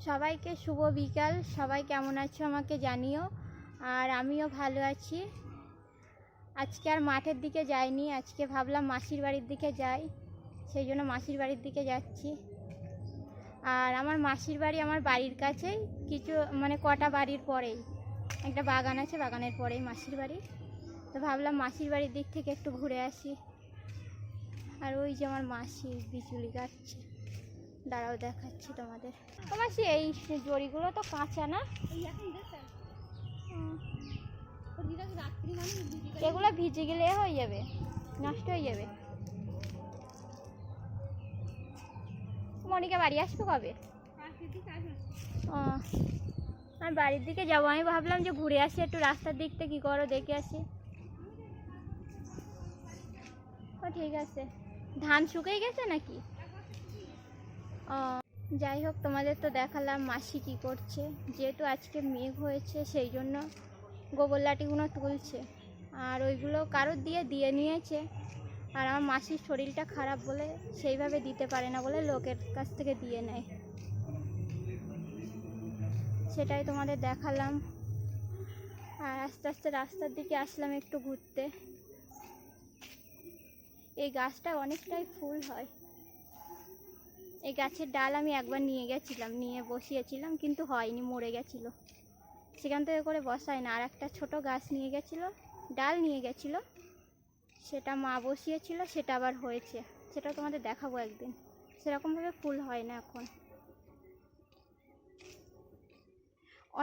সবাইকে শুভ বিকাল। সবাই কেমন আছো আমাকে জানিও। আর আমিও ভালো আছি। আজকে আর মাঠের দিকে যাইনি, আজকে ভাবলাম মাসির বাড়ির দিকে যাই, সেই জন্য মাসির বাড়ির দিকে যাচ্ছি। আর আমার মাসির বাড়ি আমার বাড়ির কাছেই, কিছু কটা বাড়ির পরেই একটা বাগান আছে, বাগানের পরেই মাসির বাড়ি। তো ভাবলাম মাসির বাড়ির দিক থেকে একটু ঘুরে আসি। আর ওই যে আমার মাসি বিচুলি কাটছে, দাঁড়াও দেখাচ্ছি তোমাদের। ও মাসি, এই জড়িগুলো তো কাঁচা না? এগুলো ভিজে গেলে হয়ে যাবে, নষ্ট হয়ে যাবে। মনিকা বাড়ি আসবে কবে? ও, আমি বাড়ির দিকে যাবো। আমি ভাবলাম যে ঘুরে আসি একটু রাস্তার দিকটা, কি করো দেখে আসি। ও ঠিক আছে। ধান শুকিয়ে গেছে নাকি? ও যাই হোক, তোমাদের তো দেখালাম মাসি কি করছে। যেহেতু আজকে মেঘ হয়েছে সেই জন্য গোবর লাঠিগুলো তুলছে, আর ওইগুলো কারোর দিয়ে নিয়েছে। আর আমার মাসির শরীরটা খারাপ বলে সেইভাবে দিতে পারে না বলে লোকের কাছ থেকে দিয়ে নেয়, সেটাই তোমাদের দেখালাম। আর আস্তে আস্তে রাস্তার দিকে আসলাম একটু ঘুরতে। এই গাছটা অনেকটাই ফুল হয়। এই গাছের ডাল আমি একবার নিয়ে গেছিলাম, নিয়ে বসিয়েছিলাম, কিন্তু হয়নি, মরে গেছিলো। সেখান থেকে করে বসায় না। আর একটা ছোটো গাছ নিয়ে গেছিলো, ডাল নিয়ে গেছিলো, সেটা মা বসিয়েছিল, সেটা আবার হয়েছে। সেটা তোমাদের দেখাবো একদিন। সেরকমভাবে ফুল হয় না এখন।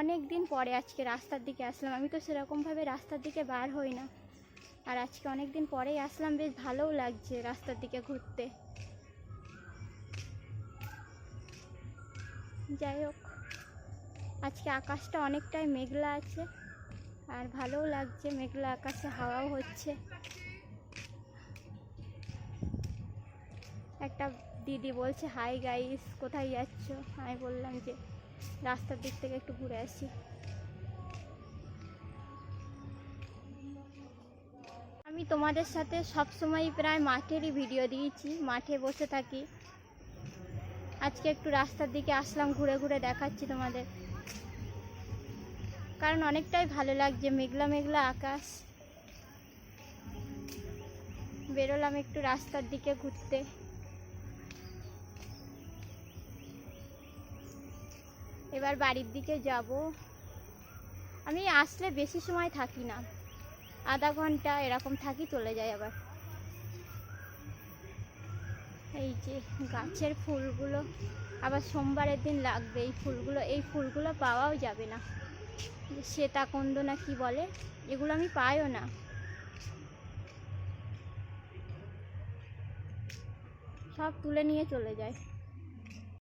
অনেক দিন পরে আজকে রাস্তার দিকে আসলাম। আমি তো সেরকমভাবে রাস্তার দিকে বার হই না, আর আজকে অনেক দিন পরেই আসলাম। বেশ ভালোও লাগছে রাস্তার দিকে ঘুরতে। যাই হোক, আজকে আকাশটা অনেকটাই মেঘলা আছে, আর ভালোও লাগছে। মেঘলা আকাশে হাওয়াও হচ্ছে। একটা দিদি বলছে হাই গাইস, কোথায় যাচ্ছ? আমি বললাম যে রাস্তার দিক থেকে একটু ঘুরে আসি। আমি তোমাদের সাথে সবসময় প্রায় মাঠেরই ভিডিও দিয়েছি, মাঠে বসে থাকি। আজকে একটু রাস্তার দিকে আসলাম, ঘুরে ঘুরে দেখাচ্ছি তোমাদের, কারণ অনেকটাই ভালো লাগছে। মেঘলা মেঘলা আকাশ। বেরোলাম একটু রাস্তার দিকে ঘুরতে। এবার বাড়ির দিকে যাব। আমি আসলে বেশি সময় থাকি না, আধা ঘন্টা এরকম থাকি, চলে যাই আবার। এই যে গাছের ফুলগুলো আবার সোমবারের দিন লাগবে। এই ফুলগুলো পাওয়াও যাবে না, শ্বেতাকুন্দ না কি বলে, এগুলো আমি পাইও না। সব তুলে নিয়ে চলে যায়।